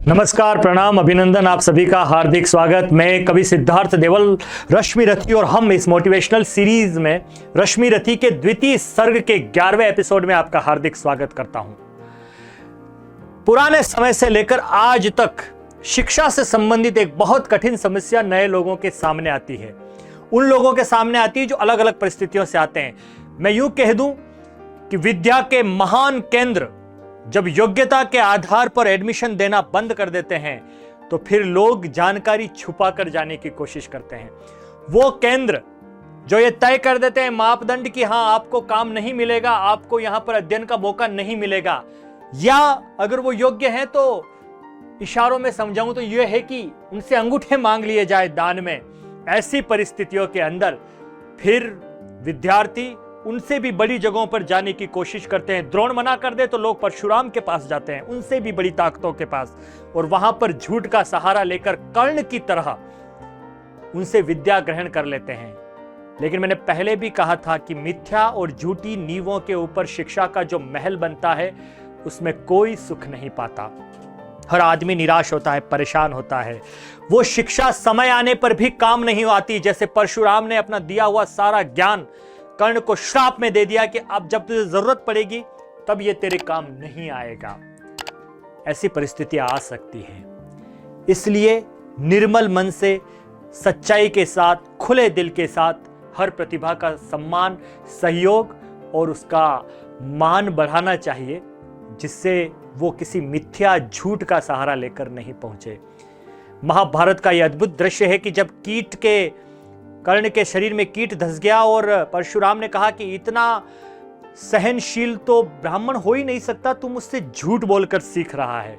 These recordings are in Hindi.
नमस्कार, प्रणाम, अभिनंदन, आप सभी का हार्दिक स्वागत। मैं कवि सिद्धार्थ देवल, रश्मि रथी, और हम इस मोटिवेशनल सीरीज में रश्मि रथी के द्वितीय सर्ग के 11वें एपिसोड में आपका हार्दिक स्वागत करता हूं। पुराने समय से लेकर आज तक शिक्षा से संबंधित एक बहुत कठिन समस्या नए लोगों के सामने आती है। उन लोगों के सामने आती है जो अलग अलग परिस्थितियों से आते हैं। मैं यूं कह दूं कि विद्या के महान केंद्र जब योग्यता के आधार पर एडमिशन देना बंद कर देते हैं तो फिर लोग जानकारी छुपा कर जाने की कोशिश करते हैं। वो केंद्र जो ये तय कर देते हैं मापदंड कि हां, आपको काम नहीं मिलेगा, आपको यहां पर अध्ययन का मौका नहीं मिलेगा, या अगर वो योग्य हैं तो इशारों में समझाऊं तो यह है कि उनसे अंगूठे मांग लिए जाए दान में। ऐसी परिस्थितियों के अंदर फिर विद्यार्थी उनसे भी बड़ी जगहों पर जाने की कोशिश करते हैं। द्रोण मना कर दे तो लोग परशुराम के पास जाते हैं, उनसे भी बड़ी ताकतों के पास, और वहां पर झूठ का सहारा लेकर कर्ण की तरह उनसे विद्या ग्रहण कर लेते हैं। लेकिन मैंने पहले भी कहा था कि मिथ्या और झूठी नींवों के ऊपर शिक्षा का जो महल बनता है उसमें कोई सुख नहीं पाता। हर आदमी निराश होता है, परेशान होता है। वो शिक्षा समय आने पर भी काम नहीं आती। जैसे परशुराम ने अपना दिया हुआ सारा ज्ञान कर्ण को श्राप में दे दिया कि अब जब तुझे जरूरत पड़ेगी तब ये तेरे काम नहीं आएगा। ऐसी परिस्थिति आ सकती है। इसलिए निर्मल मन से, सच्चाई के साथ, खुले दिल के साथ हर प्रतिभा का सम्मान, सहयोग और उसका मान बढ़ाना चाहिए, जिससे वो किसी मिथ्या झूठ का सहारा लेकर नहीं पहुंचे। महाभारत का यह अद्भुत दृश्य है कि जब कर्ण के शरीर में कीट धस गया और परशुराम ने कहा कि इतना सहनशील तो ब्राह्मण हो ही नहीं सकता, तू मुझसे झूठ बोलकर सीख रहा है।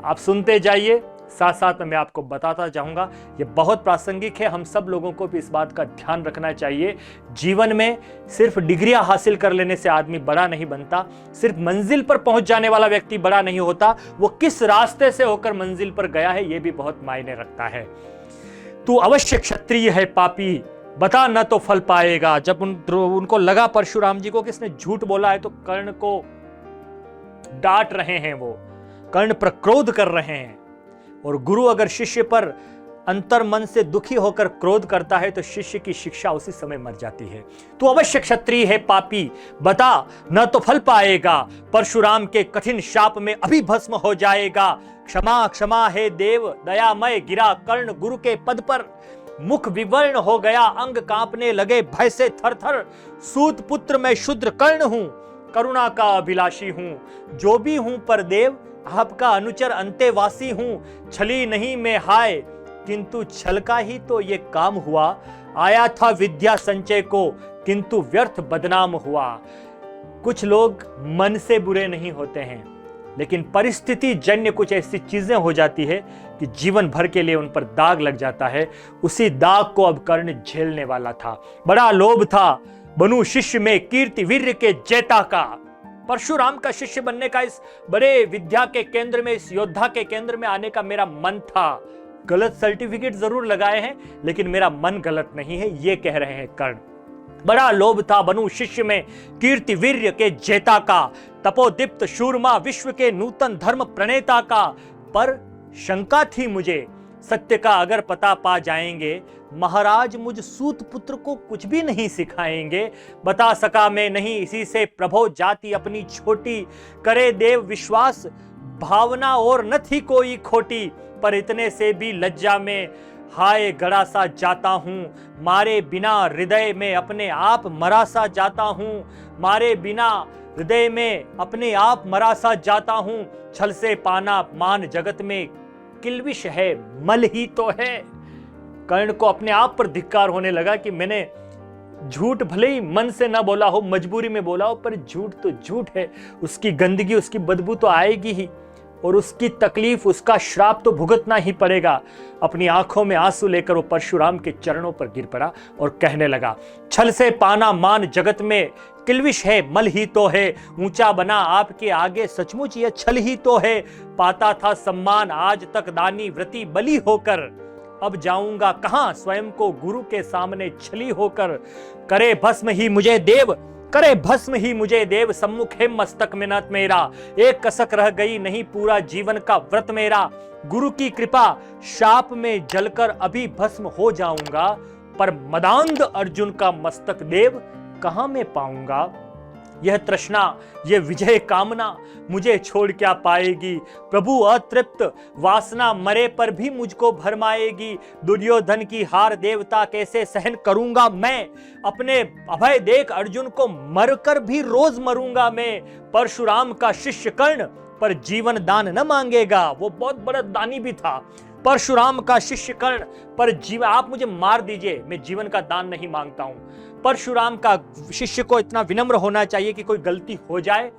आप सुनते जाइए, साथ साथ में मैं आपको बताता जाऊंगा। यह बहुत प्रासंगिक है। हम सब लोगों को भी इस बात का ध्यान रखना चाहिए। जीवन में सिर्फ डिग्रियां हासिल कर लेने से आदमी बड़ा नहीं बनता। सिर्फ मंजिल पर पहुंच जाने वाला व्यक्ति बड़ा नहीं होता। वो किस रास्ते से होकर मंजिल पर गया है यह भी बहुत मायने रखता है। तू अवश्य क्षत्रिय है पापी, बता न तो फल पाएगा। जब उनको लगा परशुराम जी को कि इसने झूठ बोला है तो कर्ण को डांट रहे हैं, वो कर्ण पर क्रोध कर रहे हैं। और गुरु अगर शिष्य पर अंतर मन से दुखी होकर क्रोध करता है तो शिष्य की शिक्षा उसी समय मर जाती है। तू अवश्य क्षत्रिय है पापी, बता न तो फल पाएगा। परशुराम के कठिन शाप में अभी भस्म हो जाएगा। क्षमा क्षमा हे देव, दयामय गिरा कर्ण गुरु के पद पर। मुख विवर्ण हो गया, अंग कांपने लगे भय से थर थर। सूत पुत्र मैं शूद्र कर्ण हूं, करुणा का अभिलाषी हूं। जो भी हूं पर देव, आपका अनुचर अंतेवासी हूं। छली नहीं मैं हाय, किंतु छल का ही तो ये काम हुआ। आया था विद्या संचय को, किंतु व्यर्थ बदनाम हुआ। कुछ लोग मन से बुरे नहीं होते हैं, लेकिन परिस्थिति जन्य कुछ ऐसी चीजें हो जाती है कि जीवन भर के लिए उन पर दाग लग जाता है। उसी दाग को अब कर्ण झेलने वाला था। बड़ा लोभ था बनूं शिष्य में कीर्ति वीर्य के जेता का। परशुराम का शिष्य बनने का, इस बड़े विद्या के केंद्र में, इस योद्धा के केंद्र में आने का मेरा मन था। गलत सर्टिफिकेट जरूर लगाए हैं लेकिन मेरा मन गलत नहीं है, ये कह रहे हैं कर्ण। बड़ा लोभ था बनूं शिष्य में कीर्ति वीर्य के जेता का। तपोदीप्त शूरमा विश्व के नूतन धर्म प्रणेता का। पर शंका थी मुझे, सत्य का अगर पता पा जाएंगे, महाराज मुझ सूत पुत्र को कुछ भी नहीं सिखाएंगे। बता सका मैं नहीं इसी से प्रभो जाति अपनी छोटी। करे देव विश्वास भावना और न थी कोई खोटी। पर इतने से भी लज्जा में हाय गड़ा सा जाता हूं। मारे बिना हृदय में अपने आप मरा सा जाता हूं। मारे बिना हृदय में अपने आप मरा सा जाता हूं। छल से पाना मान जगत में किल्विश है, मल ही तो है। कर्ण को अपने आप पर धिक्कार होने लगा कि मैंने झूठ भले ही मन से ना बोला हो, मजबूरी में बोला हो, पर झूठ तो झूठ है। उसकी गंदगी, उसकी बदबू तो आएगी ही, और उसकी तकलीफ, उसका श्राप तो भुगतना ही पड़ेगा। अपनी आंखों में आंसू लेकर वो परशुराम के चरणों पर गिर पड़ा और कहने लगा, छल से पाना मान जगत में किल्विश है, मल ही तो है। ऊंचा बना आपके आगे सचमुच यह छल ही तो है। पाता था सम्मान आज तक दानी व्रती बली होकर। अब जाऊंगा कहां स्वयं को गुरु के सामने छली होकर। करे भस्म ही मुझे देव, करे भस्म ही मुझे देव, सम्मुख है मस्तक मिनत मेरा, एक कसक रह गई नहीं पूरा जीवन का व्रत मेरा। गुरु की कृपा शाप में जलकर अभी भस्म हो जाऊंगा, पर मदांध अर्जुन का मस्तक देव कहां मैं पाऊंगा। यह तृष्णा, यह विजय कामना मुझे छोड़ क्या पाएगी। प्रभु अतृप्त वासना मरे पर भी मुझको भरमाएगी। दुर्योधन की हार देवता कैसे सहन करूंगा मैं, अपने अभय देख अर्जुन को मरकर भी रोज मरूंगा मैं। परशुराम का शिष्य कर्ण पर जीवन दान न मांगेगा, वो बहुत बड़ा दानी भी था। परशुराम का शिष्य कर्ण पर जीवन, आप मुझे मार दीजिए, मैं जीवन का दान नहीं मांगता हूं। परशुराम का शिष्य को इतना विनम्र होना चाहिए कि कोई गलती हो जाए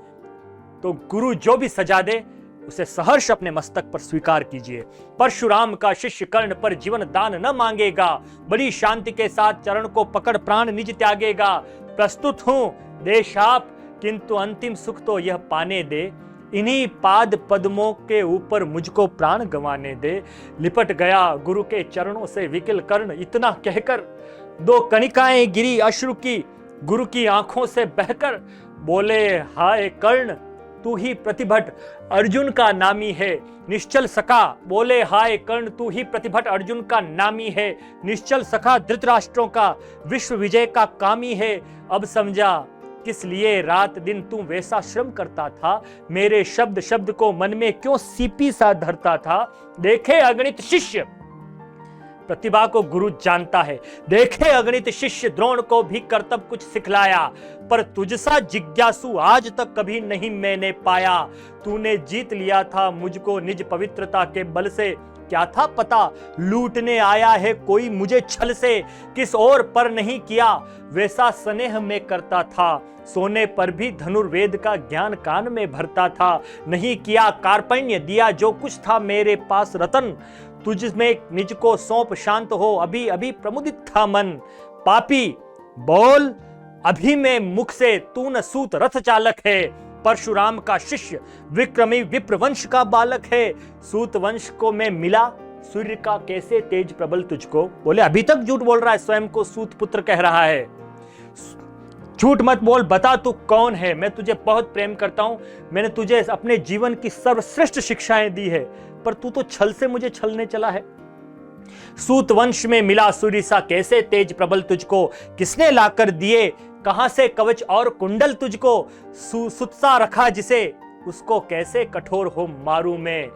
तो गुरु जो भी सजा दे उसे सहर्ष अपने मस्तक पर स्वीकार कीजिए। परशुराम का शिष्य कर्ण पर जीवन दान न मांगेगा, बड़ी शांति के साथ चरण को पकड़ प्राण निज त्यागेगा। प्रस्तुत हूं दे शाप, किंतु अंतिम सुख तो यह पाने दे। इन्हीं पाद पद्मों के ऊपर मुझको प्राण गंवाने दे। लिपट गया गुरु के चरणों से विकल कर्ण, इतना कहकर दो कणिकाएं गिरी अश्रु की गुरु की आंखों से बहकर। बोले हाय कर्ण तू ही प्रतिभट अर्जुन का नामी है, निश्चल सखा। बोले हाय कर्ण तू ही प्रतिभट अर्जुन का नामी है, निश्चल सखा धृतराष्ट्रों का विश्व विजय का कामी है। अब समझा किस लिए रात दिन तू वैसा श्रम करता था, मेरे शब्द शब्द को मन में क्यों सीपी सा धरता था। देखे अगणित शिष्य, प्रतिभा को गुरु जानता है, देखे अगणित शिष्य द्रोण को भी कर्तव्य कुछ सिखलाया, पर तुझसा जिज्ञासु आज तक कभी नहीं मैंने पाया। तूने जीत लिया था मुझको निज पवित्रता के बल से, क्या था पता लूटने आया है कोई मुझे छल से। किस और पर नहीं किया वैसा स्नेह में करता था, सोने पर भी धनुर्वेद का ज्ञान कान में भरता था। नहीं किया कार्पण्य, दिया जो कुछ था मेरे पास रतन, तुझ में निज को सौंप शांत हो अभी अभी प्रमुदित था मन। पापी बोल अभी में मुख से, तू न सूत रथ चालक है। परशुराम का शिष्य विक्रमी विप्र वंश का बालक है, सूत वंश को मैं मिला सूर्य का कैसे तेज प्रबल तुझको। बोले अभी तक झूठ बोल रहा है, स्वयं को सूत पुत्र कह रहा है। झूठ मत बोल, बता तू कौन है। मैं तुझे बहुत प्रेम करता हूं, मैंने तुझे अपने जीवन की सर्वश्रेष्ठ शिक्षाएं दी है, पर तू तो छल से मुझे छलने चला है। सूत वंश में मिला सूर्य सा कैसे तेज प्रबल तुझको, किसने लाकर दिए कहां से कवच और कुंडल तुझको। सुत्सा रखा जिसे, उसको कैसे कठोर हो मारूं मैं।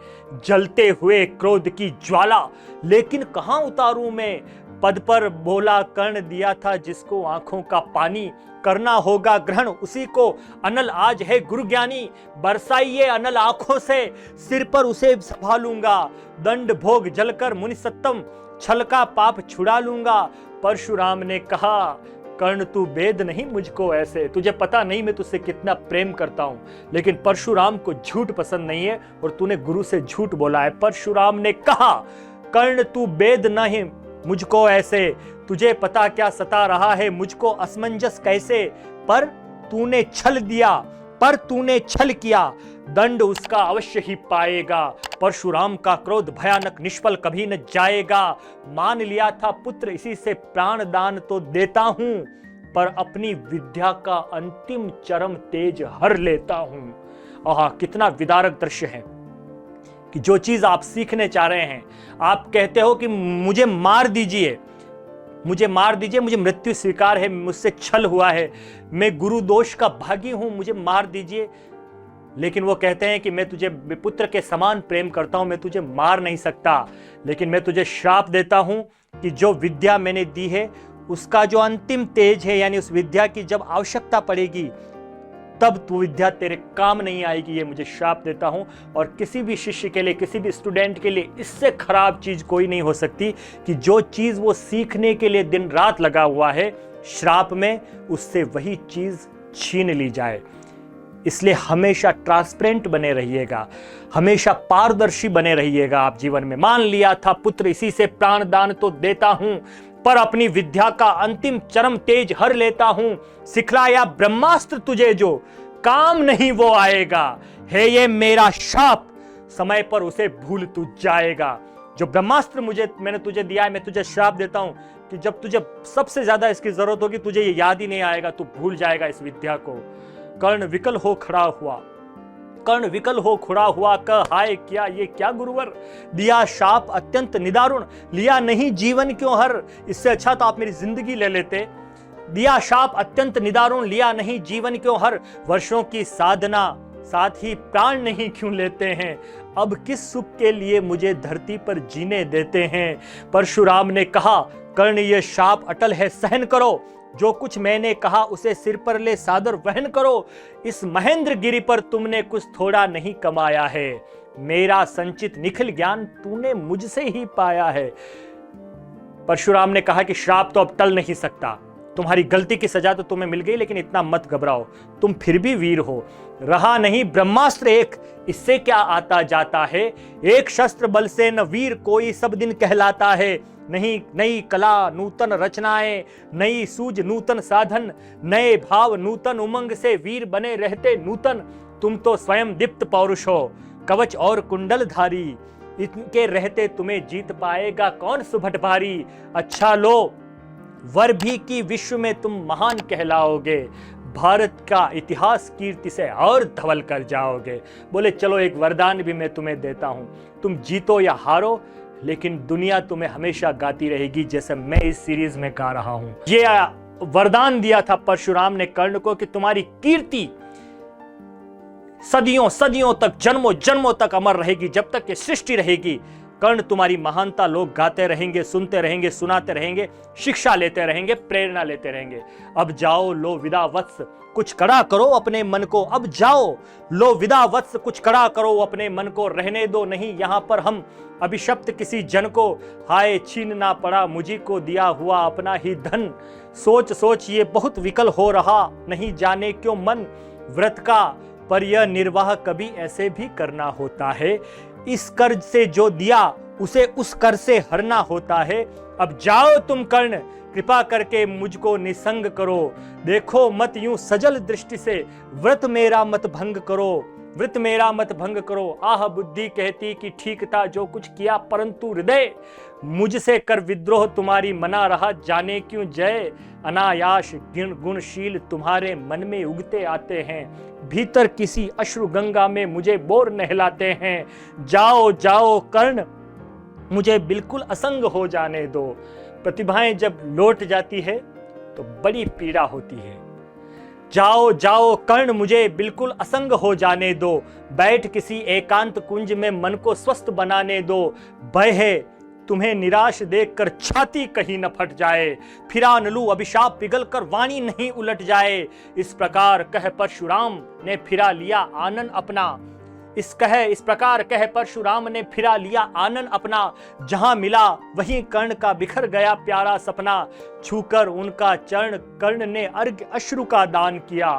जलते हुए क्रोध की ज्वाला लेकिन कहां उतारूं मैं। पद पर बोला कर्ण दिया था जिसको आंखों का पानी, करना होगा ग्रहण उसी को अनल आज है गुरु ज्ञानी। बरसाइए अनल आंखों से, सिर पर उसे संभालूंगा। दंड भोग जलकर मुनि सत्तम, छल का पाप छुड़ा लूंगा। परशुराम ने कहा कर्ण तू वेद नहीं मुझको ऐसे, तुझे पता नहीं मैं तुझसे कितना प्रेम करता हूं। लेकिन परशुराम को झूठ पसंद नहीं है और तूने गुरु से झूठ बोला है। परशुराम ने कहा कर्ण तू वेद नहीं मुझको ऐसे, तुझे पता क्या सता रहा है मुझको असमंजस कैसे। पर तूने छल दिया, पर तूने छल किया, दंड उसका अवश्य ही पाएगा। परशुराम का क्रोध भयानक निष्फल कभी न जाएगा। मान लिया था पुत्र इसी से प्राण दान तो देता हूं, पर अपनी विद्या का अंतिम चरम तेज हर लेता हूं। आहा कितना विदारक दृश्य है कि जो चीज आप सीखने चाह रहे हैं, आप कहते हो कि मुझे मार दीजिए, मुझे मार दीजिए, मुझे मृत्यु स्वीकार है, मुझसे छल हुआ है, मैं गुरु दोष का भागी हूं, मुझे मार दीजिए। लेकिन वो कहते हैं कि मैं तुझे पुत्र के समान प्रेम करता हूं, मैं तुझे मार नहीं सकता, लेकिन मैं तुझे श्राप देता हूं कि जो विद्या मैंने दी है उसका जो अंतिम तेज है, यानी उस विद्या की जब आवश्यकता पड़ेगी तब तू विद्या तेरे काम नहीं आएगी, ये मुझे श्राप देता हूं। और किसी भी शिष्य के लिए, किसी भी स्टूडेंट के लिए इससे खराब चीज कोई नहीं हो सकती कि जो चीज वो सीखने के लिए दिन रात लगा हुआ है, श्राप में उससे वही चीज छीन ली जाए। इसलिए हमेशा ट्रांसपेरेंट बने रहिएगा, हमेशा पारदर्शी बने रहिएगा आप जीवन में। मान लिया था पुत्र इसी से प्राण दान तो देता हूं, पर अपनी विद्या का अंतिम चरम तेज हर लेता हूं। सिखलाया ब्रह्मास्त्र तुझे जो, काम नहीं वो आएगा, है ये मेरा शाप, समय पर उसे भूल तू जाएगा। जो ब्रह्मास्त्र मैंने तुझे दिया है, मैं तुझे श्राप देता हूं कि जब तुझे सबसे ज्यादा इसकी जरूरत होगी तुझे ये याद ही नहीं आएगा, तू भूल जाएगा इस विद्या को। कर्ण विकल हो खड़ा हुआ, कर्ण विकल हो खड़ा हुआ, कह हाय क्या ये क्या गुरुवर, दिया शाप अत्यंत निदारुण, लिया नहीं जीवन क्यों हर। इससे अच्छा तो आप मेरी जिंदगी ले लेते। दिया शाप अत्यंत निदारुण, लिया नहीं जीवन क्यों हर, वर्षों की साधना साथ ही प्राण नहीं क्यों लेते हैं, अब किस सुख के लिए मुझे धरती पर जीने देते हैं। परशुराम ने कहा, कर्ण ये शाप अटल है सहन करो, जो कुछ मैंने कहा उसे सिर पर ले सादर वहन करो, इस महेंद्र गिरी पर तुमने कुछ थोड़ा नहीं कमाया है, मेरा संचित निखिल ज्ञान तूने मुझसे ही पाया है। परशुराम ने कहा कि श्राप तो अब टल नहीं सकता, तुम्हारी गलती की सजा तो तुम्हें मिल गई, लेकिन इतना मत घबराओ, तुम फिर भी वीर हो। रहा नहीं ब्रह्मास्त्र एक, इससे क्या आता जाता है, एक शस्त्र बल से न वीर कोई सब दिन कहलाता है। नहीं नई कला नूतन रचनाएं, नई सूझ नूतन साधन, नए भाव नूतन उमंग से वीर बने रहते नूतन। तुम तो स्वयं दीप्त पौरुष हो, कवच और कुंडल धारी, इनके रहते तुम्हें जीत पाएगा कौन सुभट भारी। अच्छा लो वर भी की विश्व में तुम महान कहलाओगे, भारत का इतिहास कीर्ति से और धवल कर जाओगे। बोले चलो एक वरदान भी मैं तुम्हें देता हूं, तुम जीतो या हारो लेकिन दुनिया तुम्हें हमेशा गाती रहेगी जैसे मैं इस सीरीज में गा रहा हूं। ये वरदान दिया था परशुराम ने कर्ण को कि तुम्हारी कीर्ति सदियों सदियों तक, जन्मों जन्मों तक अमर रहेगी, जब तक ये सृष्टि रहेगी। कर्ण तुम्हारी महानता लोग गाते रहेंगे, सुनते रहेंगे, सुनाते रहेंगे, शिक्षा लेते रहेंगे, प्रेरणा लेते रहेंगे। अब जाओ लो विदा वत्स, कुछ कड़ा करो अपने मन को, अब जाओ लो विदा वत्स, कुछ कड़ा करो अपने मन को, रहने दो नहीं यहाँ पर हम अभिशप्त किसी जन को, हाय छीनना पड़ा मुझी को दिया हुआ अपना ही धन। सोच सोच ये बहुत विकल हो रहा, नहीं जाने क्यों मन व्रत का, पर यह निर्वाह कभी ऐसे भी करना होता है, इस कर्ज से जो दिया उसे उस कर से हरना होता है। अब जाओ तुम कर्ण, कृपा करके मुझको निसंग करो, देखो मत यूं सजल दृष्टि से, व्रत मेरा मत भंग करो, व्रत मेरा मत भंग करो। आह बुद्धि कहती कि ठीक था जो कुछ किया, परंतु हृदय मुझसे कर विद्रोह तुम्हारी मना रहा, जाने क्यों जय अनायास गुणशील तुम्हारे मन में उगते आते हैं, भीतर किसी अश्रु गंगा में मुझे बोर नहलाते हैं। जाओ जाओ कर्ण, मुझे बिल्कुल असंग हो जाने दो। प्रतिभाएं जब लौट जाती है तो बड़ी पीड़ा होती है। जाओ जाओ कर्ण, मुझे बिल्कुल असंग हो जाने दो, बैठ किसी एकांत कुंज में मन को स्वस्थ बनाने दो। भय है तुम्हें निराश देखकर छाती कहीं न फट जाए, फिरा न लूं अभिशाप पिघल कर वाणी नहीं उलट जाए। इस प्रकार कह परशुराम ने फिरा लिया आनन अपना, इस प्रकार कह परशुराम ने फिरा लिया आनन अपना, जहां मिला वहीं कर्ण का बिखर गया प्यारा सपना। छूकर उनका चरण कर्ण ने अर्घ्य अश्रु का दान किया,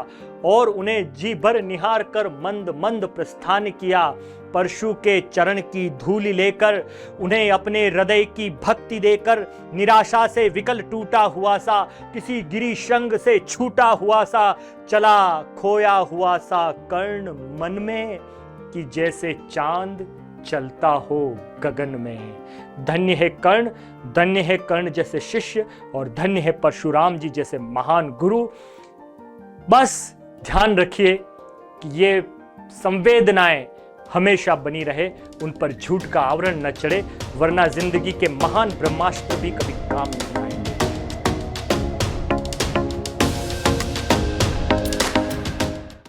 और उन्हें जी भर निहार कर मंद मंद प्रस्थान किया। परशु के चरण की धूलि लेकर, उन्हें अपने हृदय की भक्ति देकर, निराशा से विकल टूटा हुआ सा, किसी गिरी शृंग से छूटा हुआ सा, चला खोया हुआ सा कर्ण मन में, कि जैसे चांद चलता हो गगन में। धन्य है कर्ण, धन्य है कर्ण जैसे शिष्य, और धन्य है परशुराम जी जैसे महान गुरु। बस ध्यान रखिए कि ये संवेदनाएं हमेशा बनी रहे, उन पर झूठ का आवरण न चढ़े, वरना जिंदगी के महान ब्रह्मास्त्र भी कभी काम नहीं आए।